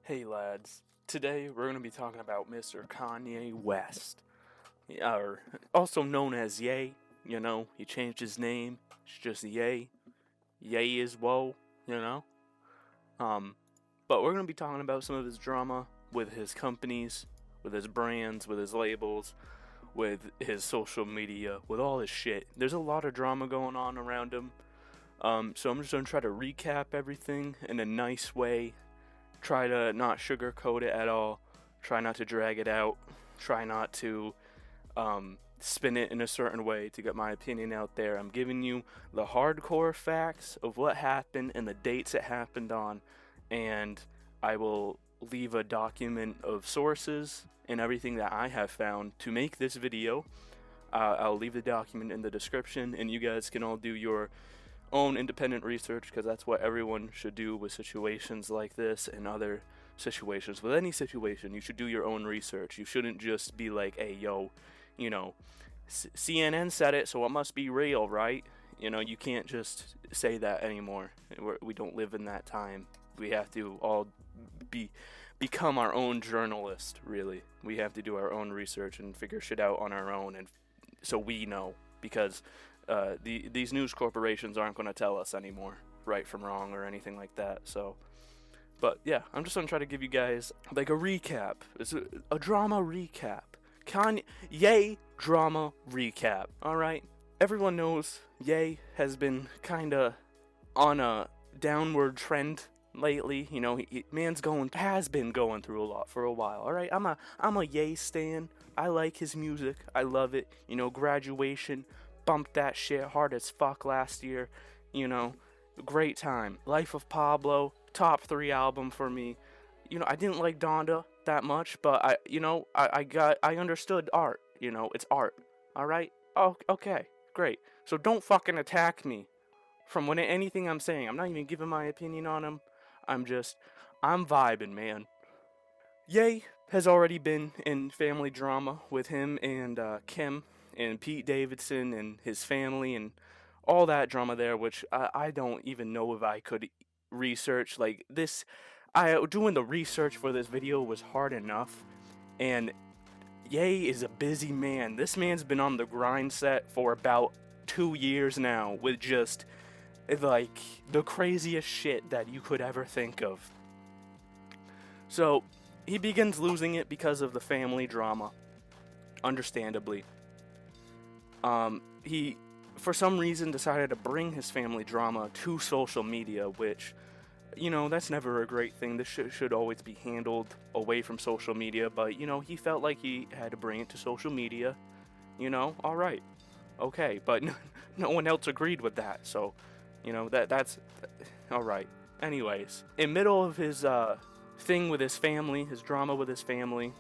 Hey lads, today we're going to be talking about Mr. Kanye West, or also known as Ye. You know, he changed his name. It's just Ye. Ye is woe. You know. Um, but we're going to be talking about some of his drama with his companies, with his brands, with his labels, with his social media, with all his shit. There's a lot of drama going on around him. So I'm just going to try to recap everything in a nice way. Try to not sugarcoat it at all. Try not to drag it out. Try not to spin it in a certain way to get my opinion out there. I'm giving you the hardcore facts of what happened and the dates it happened on, and I will leave a document of sources and everything that I have found to make this video. I'll leave the document in the description, and you guys can all do your own independent research, because that's what everyone should do with situations like this and other situations. With any situation, you should do your own research. You shouldn't just be like, hey, yo, you know, CNN said it, so it must be real, right? You know, you can't just say that anymore. We don't live in that time. We have to all become our own journalist, really. We have to do our own research and figure shit out on our own, and so we know, because these news corporations aren't going to tell us anymore right from wrong or anything like that. So, but yeah, I'm just going to try to give you guys like a recap. It's a drama recap. Ye drama recap. All right. Everyone knows Ye has been kind of on a downward trend lately. You know, has been going through a lot for a while. All right. I'm a Ye stan. I like his music. I love it. You know, Graduation, bumped that shit hard as fuck last year. You know, great time. Life of Pablo, top 3 album for me. You know, I didn't like Donda that much, but I understood art. You know, it's art. All right. Oh, okay, great. So don't fucking attack me from anything I'm saying. I'm not even giving my opinion on him. I'm vibing, man. Ye has already been in family drama with him and Kim and Pete Davidson and his family and all that drama there, which I don't even know if I could research. Like this, doing the research for this video was hard enough, and Ye is a busy man. This man's been on the grind set for about 2 years now with just like the craziest shit that you could ever think of. So he begins losing it because of the family drama, understandably. He, for some reason, decided to bring his family drama to social media, which, you know, that's never a great thing. This should always be handled away from social media, but, you know, he felt like he had to bring it to social media. You know, all right, okay, but no one else agreed with that, so, you know, that's all right. Anyways, in middle of his thing with his family, his drama with his family,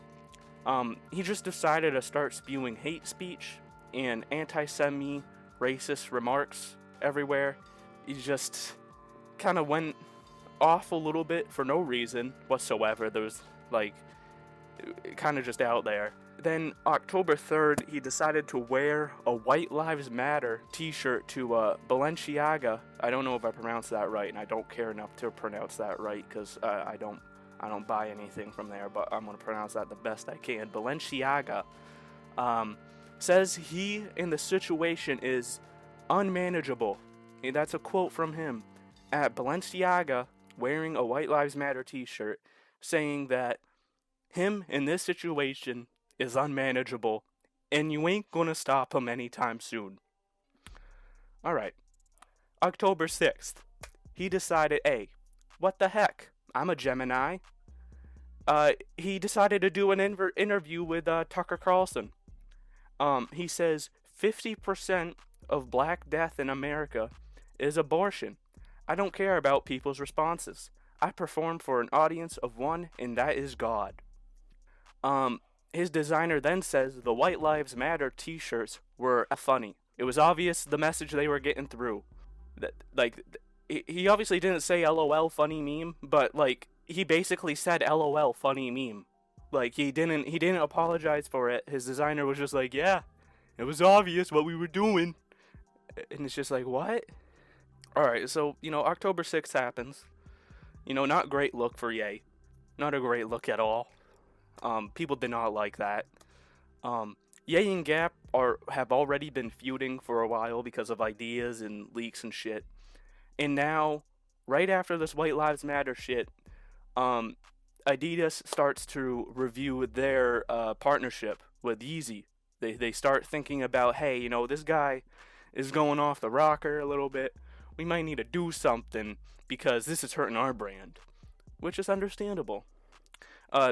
he just decided to start spewing hate speech and anti-Semi racist remarks everywhere. He just kind of went off a little bit for no reason whatsoever. There was like kind of just out there. Then October 3rd, he decided to wear a White Lives Matter t-shirt to Balenciaga. I don't know if I pronounced that right, and I don't care enough to pronounce that right, because I don't buy anything from there, but I'm going to pronounce that the best I can. Balenciaga says he in the situation is unmanageable. And that's a quote from him at Balenciaga wearing a White Lives Matter t-shirt, saying that him in this situation is unmanageable and you ain't gonna stop him anytime soon. Alright, October 6th, he decided, hey, what the heck? I'm a Gemini. He decided to do an interview with Tucker Carlson. He says 50% of black death in America is abortion. I don't care about people's responses. I perform for an audience of one, and that is God. His designer then says the White Lives Matter t-shirts were funny. It was obvious the message they were getting through. He obviously didn't say LOL funny meme, but like he basically said LOL funny meme. Like he didn't apologize for it. His designer was just like, yeah, it was obvious what we were doing. And it's just like, what? Alright, so, you know, October 6th happens. You know, not great look for Ye. Not a great look at all. People did not like that. Um, Ye and Gap have already been feuding for a while because of ideas and leaks and shit. And now, right after this White Lives Matter shit, um, Adidas starts to review their partnership with Yeezy. They start thinking about, hey, this guy is going off the rocker a little bit. We might need to do something because this is hurting our brand, which is understandable.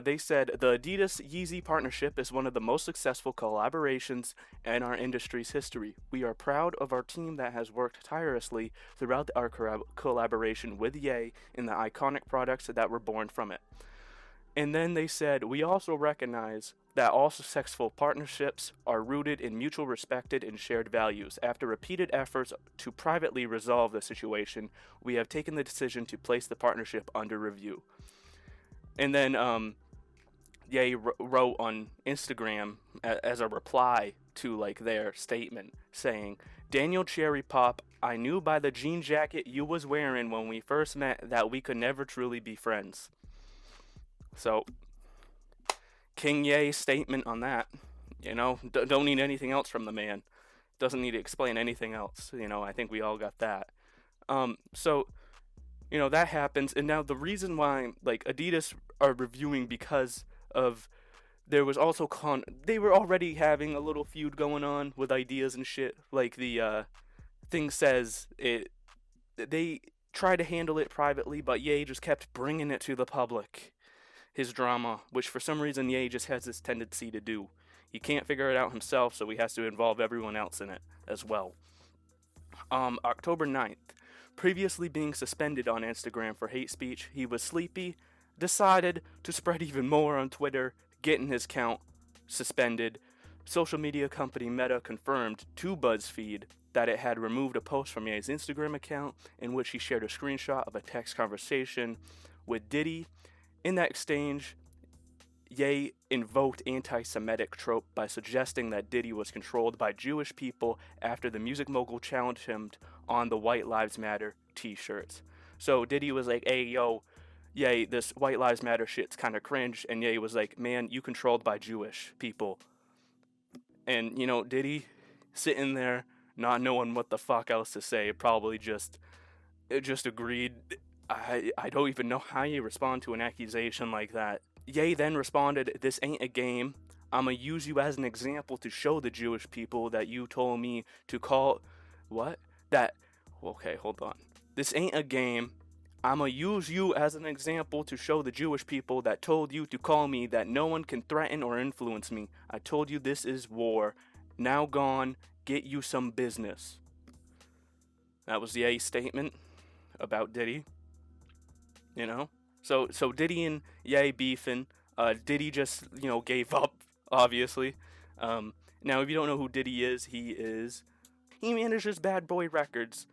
They said the Adidas Yeezy partnership is one of the most successful collaborations in our industry's history. We are proud of our team that has worked tirelessly throughout our collaboration with Ye and the iconic products that were born from it. And then they said, we also recognize that all successful partnerships are rooted in mutual respect and shared values. After repeated efforts to privately resolve the situation, we have taken the decision to place the partnership under review. And then Ye wrote on Instagram as a reply to like their statement saying, Daniel Cherry Pop, I knew by the jean jacket you was wearing when we first met that we could never truly be friends. So, King Ye's statement on that, don't need anything else from the man. Doesn't need to explain anything else. I think we all got that. So, that happens, and now the reason why, like, Adidas are reviewing because of there was also they were already having a little feud going on with ideas and shit. Like the thing says they tried to handle it privately, but Ye just kept bringing it to the public. His drama, which for some reason Ye just has this tendency to do. He can't figure it out himself, so he has to involve everyone else in it as well. October 9th. Previously being suspended on Instagram for hate speech, he was sleepy, decided to spread even more on Twitter, getting his account suspended. Social media company Meta confirmed to BuzzFeed that it had removed a post from Ye's Instagram account in which he shared a screenshot of a text conversation with Diddy. In that exchange, Ye invoked anti-Semitic trope by suggesting that Diddy was controlled by Jewish people after the music mogul challenged him on the White Lives Matter t-shirts. So Diddy was like, hey, yo, Ye, this White Lives Matter shit's kind of cringe. And Ye was like, man, you controlled by Jewish people. And, Diddy sitting there not knowing what the fuck else to say, probably just agreed. I don't even know how you respond to an accusation like that. Ye then responded, this ain't a game. I'ma use you as an example to show the Jewish people that you told me to call... What? Okay, hold on. This ain't a game. I'ma use you as an example to show the Jewish people that told you to call me that no one can threaten or influence me. I told you this is war. Now gone. Get you some business. That was Ye's statement about Diddy. So Diddy and Ye beefing. Diddy just, gave up, obviously. Now, if you don't know who Diddy is, he manages Bad Boy Records.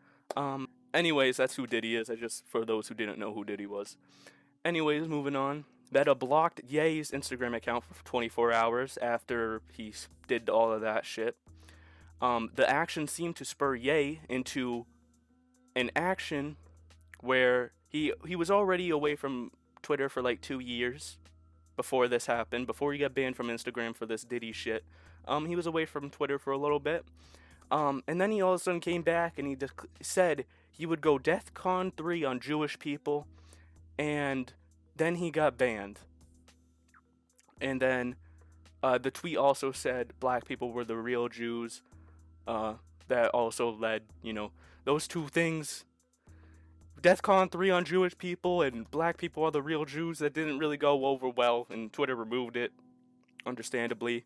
Anyways, that's who Diddy is. For those who didn't know who Diddy was. Anyways, moving on. Meta blocked Ye's Instagram account for 24 hours after he did all of that shit. The action seemed to spur Ye into an action where he was already away from Twitter for like 2 years before this happened, before he got banned from Instagram for this Diddy shit. He was away from Twitter for a little bit. And then he all of a sudden came back and he said he would go DEFCON 3 on Jewish people, and then he got banned. And then the tweet also said black people were the real Jews. That also led, those two things, DEFCON 3 on Jewish people and black people are the real Jews, that didn't really go over well, and Twitter removed it, understandably.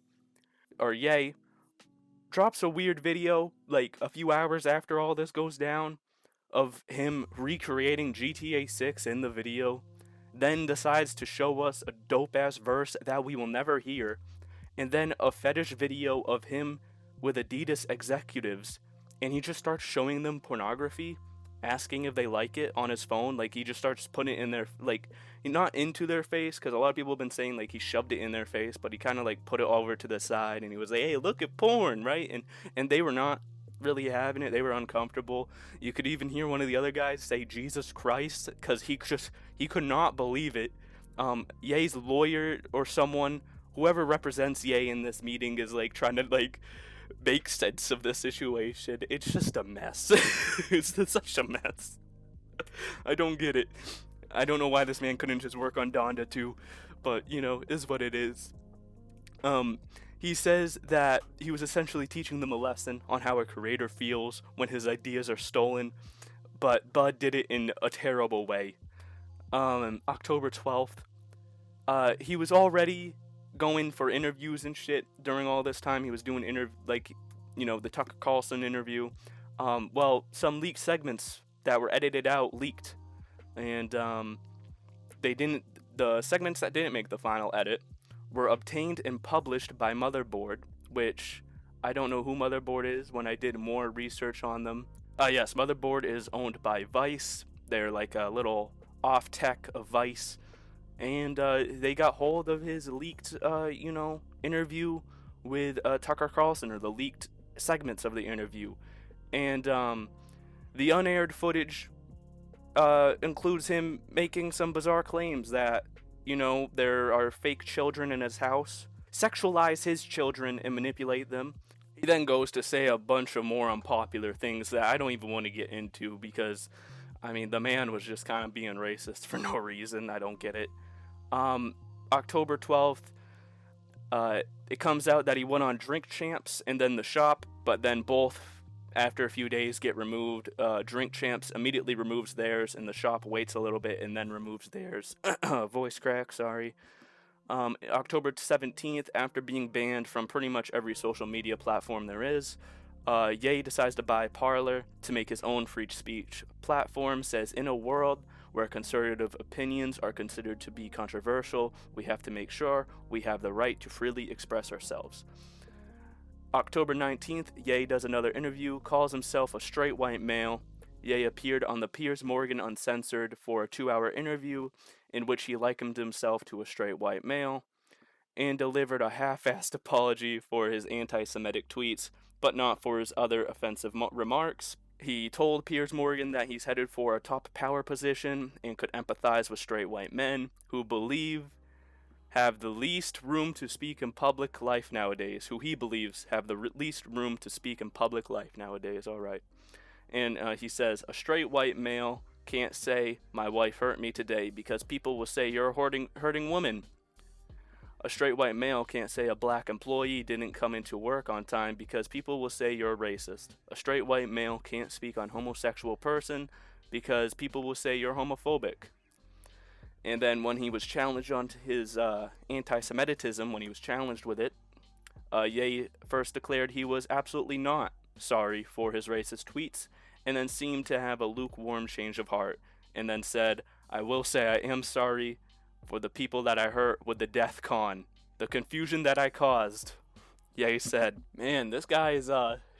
Or Ye drops a weird video, like, a few hours after all this goes down, of him recreating GTA 6 in the video, then decides to show us a dope-ass verse that we will never hear, and then a fetish video of him with Adidas executives, and he just starts showing them pornography, asking if they like it on his phone. Like, he just starts putting it in their, like, not into their face, because a lot of people have been saying, like, he shoved it in their face, but he kind of, like, put it over to the side, and he was like, hey, look at porn, right? And they were not really having it. They were uncomfortable. You could even hear one of the other guys say Jesus Christ, because he could not believe it, Ye's lawyer or someone, whoever represents Ye in this meeting, is like trying to like make sense of the situation. It's just a mess. It's just such a mess. I don't get it. I don't know why this man couldn't just work on Donda too, but you know, is what it is. Um, he says that he was essentially teaching them a lesson on how a creator feels when his ideas are stolen, but Bud did it in a terrible way. October 12th, he was already going for interviews and shit during all this time. He was doing the Tucker Carlson interview. Well, some leaked segments that were edited out leaked, and they didn't. The segments that didn't make the final edit were obtained and published by Motherboard, which I don't know who Motherboard is. When I did more research on them, yes, Motherboard is owned by Vice. They're like a little off tech of Vice, and they got hold of his leaked, interview with Tucker Carlson, or the leaked segments of the interview, and the unaired footage includes him making some bizarre claims that, there are fake children in his house, sexualize his children and manipulate them. He then goes to say a bunch of more unpopular things that I don't even want to get into because, I mean, the man was just kind of being racist for no reason. I don't get it. October 12th, it comes out that he went on Drink Champs and then the shop, but then both, after a few days, get removed. Drink Champs immediately removes theirs, and the shop waits a little bit and then removes theirs. Voice crack, sorry. October 17th, after being banned from pretty much every social media platform there is, Ye decides to buy Parler to make his own free speech platform. Says, in a world where conservative opinions are considered to be controversial, we have to make sure we have the right to freely express ourselves. October 19th, Ye does another interview, calls himself a straight white male. Ye appeared on the Piers Morgan Uncensored for a 2-hour interview in which he likened himself to a straight white male and delivered a half-assed apology for his anti-Semitic tweets, but not for his other offensive remarks. He told Piers Morgan that he's headed for a top power position and could empathize with straight white men who have the least room to speak in public life nowadays, who he believes have the least room to speak in public life nowadays, alright. And he says, a straight white male can't say, my wife hurt me today, because people will say you're a hurting woman. A straight white male can't say a black employee didn't come into work on time, because people will say you're racist. A straight white male can't speak on homosexual person, because people will say you're homophobic. And then when he was challenged on his anti-Semitism, when he was challenged with it, Ye first declared he was absolutely not sorry for his racist tweets, and then seemed to have a lukewarm change of heart, and then said, I will say I am sorry for the people that I hurt with the Death Con, the confusion that I caused. Ye said, man, this guy is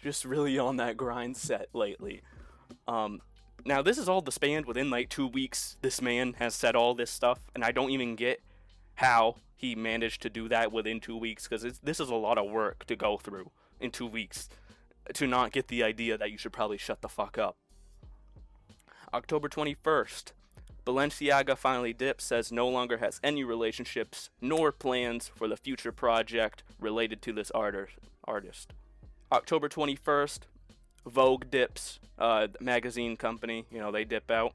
just really on that grind set lately. Now, this is all disbanded within like 2 weeks. This man has said all this stuff, and I don't even get how he managed to do that within 2 weeks, because this is a lot of work to go through in 2 weeks to not get the idea that you should probably shut the fuck up. October 21st, Balenciaga finally dips, says no longer has any relationships nor plans for the future project related to this artist. October 21st, Vogue dips, magazine company, they dip out.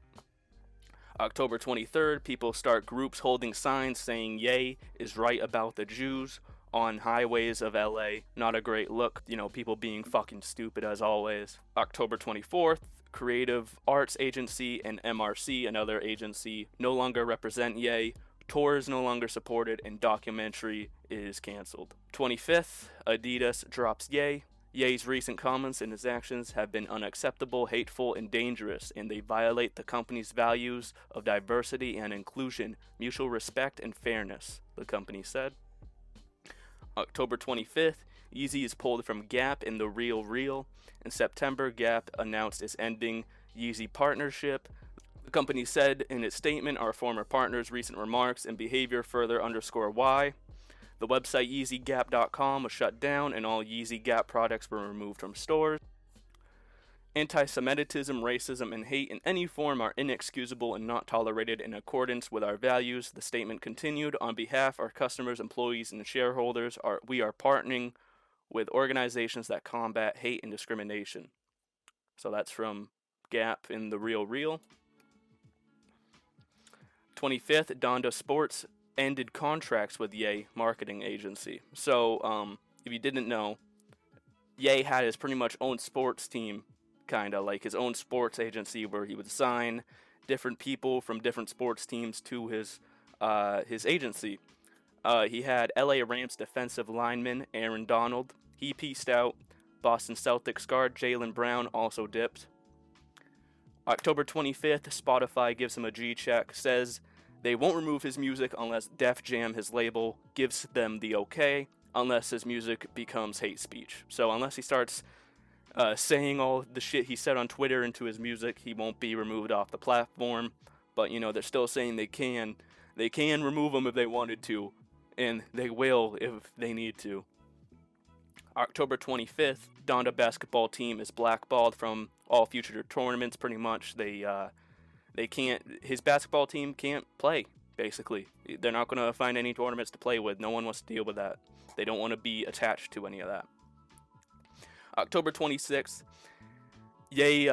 October 23rd, people start groups holding signs saying Ye is right about the Jews on highways of LA. Not a great look, people being fucking stupid as always. October 24th, Creative Arts Agency and MRC, another agency, no longer represent Ye. Tour is no longer supported, and documentary is canceled. 25th, Adidas drops Ye. Ye's recent comments and his actions have been unacceptable, hateful, and dangerous, and they violate the company's values of diversity and inclusion, mutual respect, and fairness, the company said. October 25th, Yeezy is pulled from Gap in The Real Real. In September, Gap announced its ending Yeezy partnership. The company said in its statement, our former partner's recent remarks and behavior further underscore why. The website YeezyGap.com was shut down, and all Yeezy Gap products were removed from stores. Anti-Semitism, racism, and hate in any form are inexcusable and not tolerated in accordance with our values. The statement continued, on behalf of our customers, employees, and shareholders, we are partnering with organizations that combat hate and discrimination. So that's from Gap in The Real Real. 25th, Donda Sports ended contracts with Ye marketing agency. So, if you didn't know, Ye had his pretty much own sports team, kind of like his own sports agency, where he would sign different people from different sports teams to his agency. He had LA Rams defensive lineman Aaron Donald. He pieced out. Boston Celtics guard Jaylen Brown also dipped. October 25th, Spotify gives him a G-check, says they won't remove his music unless Def Jam, his label, gives them the okay, unless his music becomes hate speech. So unless he starts saying all the shit he said on Twitter into his music, he won't be removed off the platform. But, you know, they're still saying they can remove him if they wanted to, and they will if they need to. October 25th, Donda basketball team is blackballed from all future tournaments. Pretty much, they can't. His basketball team can't play. Basically, they're not going to find any tournaments to play with. No one wants to deal with that. They don't want to be attached to any of that. October 26th, Ye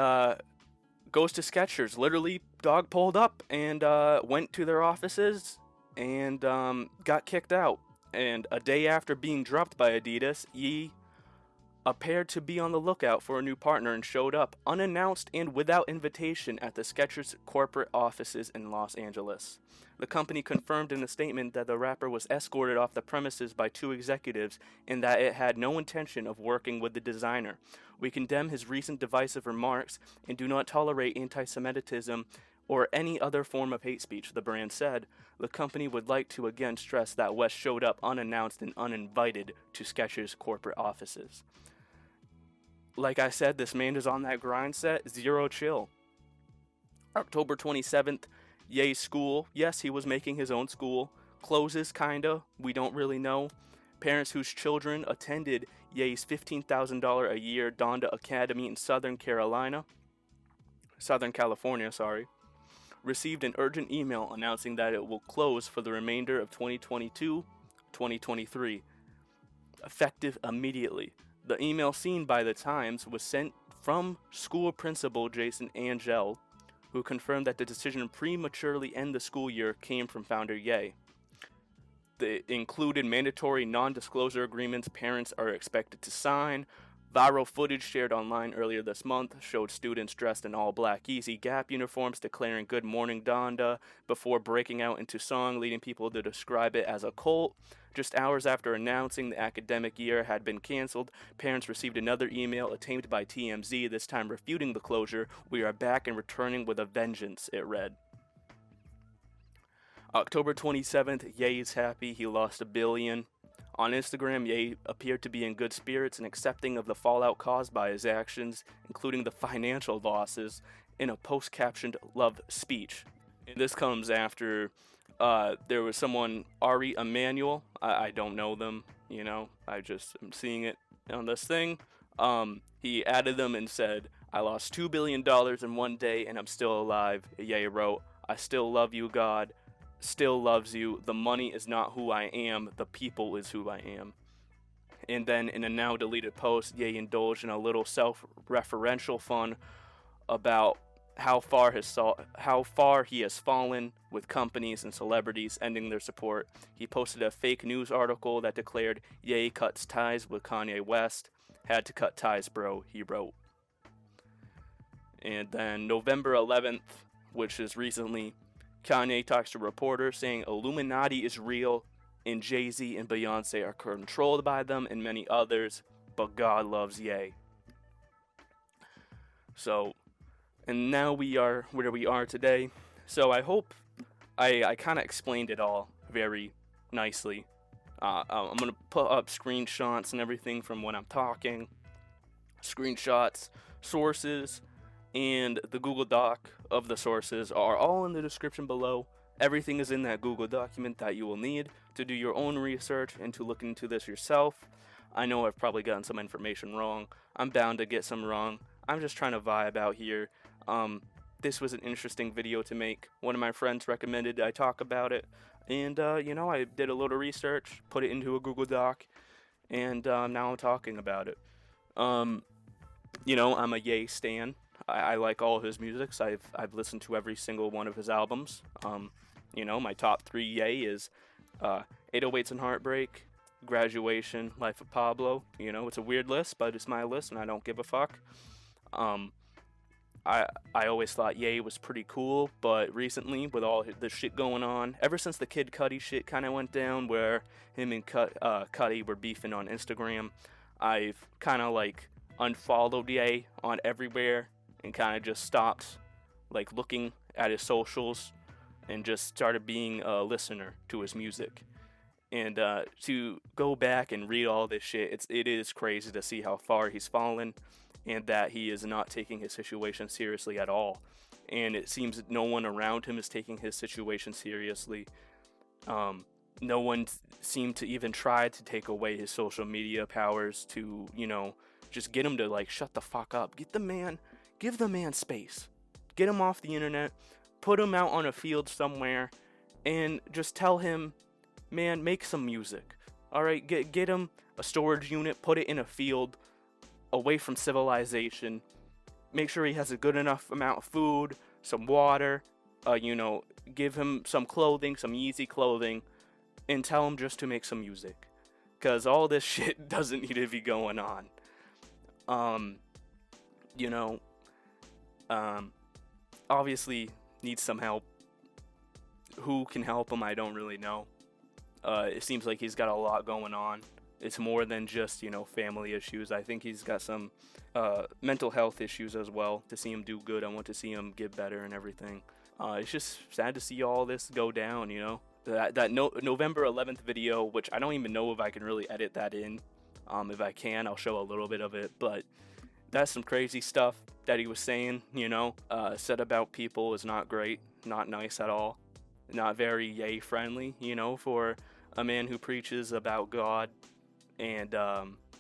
goes to Skechers. Literally, dog pulled up and went to their offices and got kicked out. And a day after being dropped by Adidas, Ye appeared to be on the lookout for a new partner and showed up unannounced and without invitation at the Skechers corporate offices in Los Angeles. The company confirmed in a statement that the rapper was escorted off the premises by two executives and that it had no intention of working with the designer. We condemn his recent divisive remarks and do not tolerate anti-Semitism or any other form of hate speech, the brand said. The company would like to again stress that West showed up unannounced and uninvited to Skechers' corporate offices. Like I said, this man is on that grind set, zero chill. October 27th, Ye's school, yes, he was making his own school, closes kinda, we don't really know. Parents whose children attended Ye's $15,000 a year Donda Academy in Southern California, received an urgent email announcing that it will close for the remainder of 2022-2023, effective immediately. The email seen by the Times was sent from school principal Jason Angel, who confirmed that the decision to prematurely end the school year came from founder Ye. They included mandatory non-disclosure agreements parents are expected to sign. Viral footage shared online earlier this month showed students dressed in all-black Yeezy Gap uniforms declaring "Good Morning Donda" before breaking out into song, leading people to describe it as a cult. Just hours after announcing the academic year had been canceled, parents received another email attained by TMZ, this time refuting the closure. "We are back and returning with a vengeance," it read. October 27th, Ye is happy he lost $1 billion. On Instagram, Ye appeared to be in good spirits and accepting of the fallout caused by his actions, including the financial losses, in a post-captioned love speech. And this comes after there was someone, Ari Emanuel, I don't know them, you know, I just am seeing it on this thing. He added them and said, "I lost $2 billion in one day and I'm still alive." Ye wrote, "I still love you, God. Still loves you. The money is not who I am. The people is who I am." And then in a now deleted post, Ye indulged in a little self-referential fun about how far he has fallen with companies and celebrities ending their support. He posted a fake news article that declared Ye cuts ties with Kanye West. "Had to cut ties, bro," he wrote. And then November 11th, which is recently, Kanye talks to reporters saying Illuminati is real and Jay-Z and Beyonce are controlled by them and many others, but God loves Ye. So, and now we are where we are today. So I hope I kind of explained it all very nicely. I'm going to put up screenshots and everything from when I'm talking. Screenshots, sources, and the Google Doc of the sources are all in the description below. Everything is in that Google document that you will need to do your own research and to look into this yourself. I know I've probably gotten some information wrong. I'm bound to get some wrong. I'm just trying to vibe out here. This was an interesting video to make. One of my friends recommended I talk about it, and I did a little research, put it into a Google Doc, and now I'm talking about it. Um, I'm a Ye stan. I like all his musics. I've listened to every single one of his albums. My top three Ye is 808s and Heartbreak, Graduation, Life of Pablo. It's a weird list, but it's my list, and I don't give a fuck. Um, I always thought Ye was pretty cool, but recently, with all the shit going on, ever since the Kid Cudi shit kind of went down, where him and Cudi were beefing on Instagram, I've kind of like unfollowed Ye on everywhere and kind of just stopped like looking at his socials and just started being a listener to his music. And to go back and read all this shit, it is crazy to see how far he's fallen, and that he is not taking his situation seriously at all. And it seems that no one around him is taking his situation seriously. No one seemed to even try to take away his social media powers to, just get him to like shut the fuck up. Give the man space. Get him off the internet, put him out on a field somewhere, and just tell him, man, make some music. All right, get him a storage unit, put it in a field, away from civilization. Make sure he has a good enough amount of food, some water, give him some clothing, some easy clothing, and tell him just to make some music. Because all this shit doesn't need to be going on. Obviously needs some help. Who can help him, I don't really know. It seems like he's got a lot going on. It's more than just, family issues. I think he's got some mental health issues as well. To see him do good, I want to see him get better and everything. It's just sad to see all this go down, That November 11th video, which I don't even know if I can really edit that in. If I can, I'll show a little bit of it. But that's some crazy stuff that he was saying, said about people is not great, not nice at all. Not very Ye friendly, for a man who preaches about God and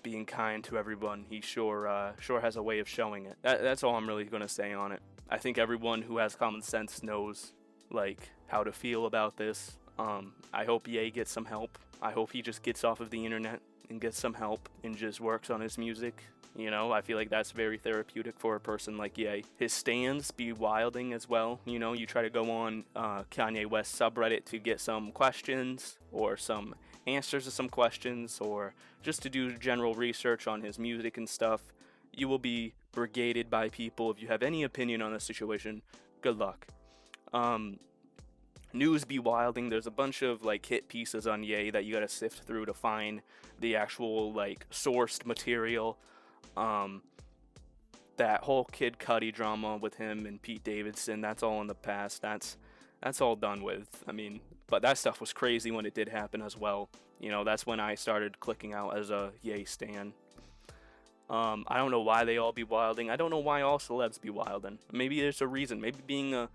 being kind to everyone. He sure has a way of showing it. That's all I'm really going to say on it. I think everyone who has common sense knows like how to feel about this. I hope Ye gets some help. I hope he just gets off of the internet and gets some help and just works on his music. I feel like that's very therapeutic for a person like Ye. His stands be wilding as well. You try to go on Kanye West subreddit to get some questions or some answers to some questions, or just to do general research on his music and stuff. You will be brigaded by people. If you have any opinion on the situation, good luck. News be wilding. There's a bunch of like hit pieces on Ye that you gotta sift through to find the actual like sourced material. That whole Kid Cudi drama with him and Pete Davidson, that's all in the past. That's all done with. But that stuff was crazy when it did happen as well. That's when I started clicking out as a Ye stan. I don't know why they all be wilding. I don't know why all celebs be wilding. Maybe there's a reason. Maybe being a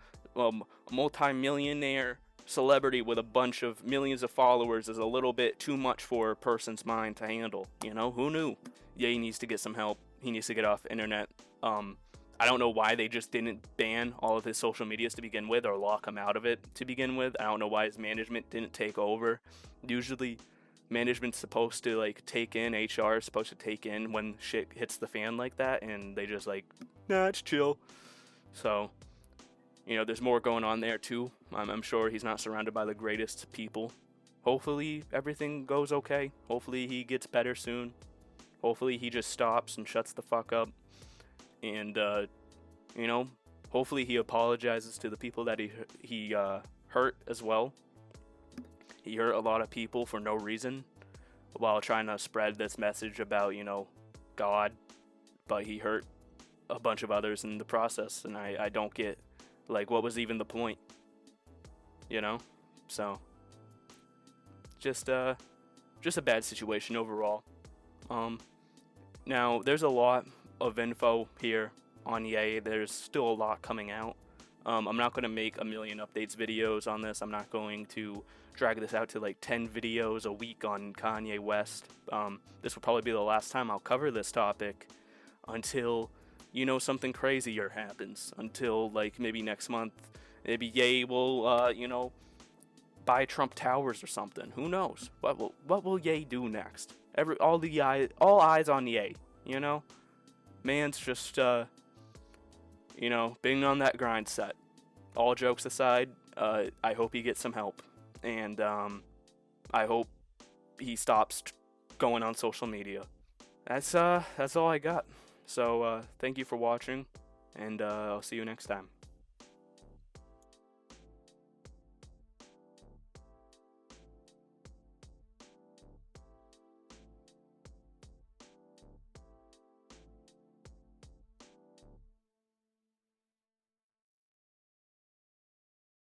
multi-millionaire celebrity with a bunch of millions of followers is a little bit too much for a person's mind to handle. Who knew? Ye needs to get some help. He needs to get off internet. I don't know why they just didn't ban all of his social medias to begin with, or lock him out of it to begin with. I don't know why his management didn't take over. Usually management's supposed to like take in, HR is supposed to take in when shit hits the fan like that, and they just like, nah, it's chill. So there's more going on there too. I'm sure he's not surrounded by the greatest people. Hopefully everything goes okay. Hopefully he gets better soon. Hopefully he just stops and shuts the fuck up. And, hopefully he apologizes to the people that he hurt as well. He hurt a lot of people for no reason while trying to spread this message about, God. But he hurt a bunch of others in the process. And I don't get, like, what was even the point? So, just a bad situation overall. Now, there's a lot of info here on Ye. There's still a lot coming out. I'm not going to make a million updates videos on this. I'm not going to drag this out to like 10 videos a week on Kanye West. This will probably be the last time I'll cover this topic until something crazier happens until like maybe next month. Maybe Ye will, buy Trump Towers or something. Who knows? What will Ye do next? All eyes on Ye. You know, man's just being on that grind set. All jokes aside, I hope he gets some help, and I hope he stops going on social media. That's all I got. So thank you for watching, and I'll see you next time.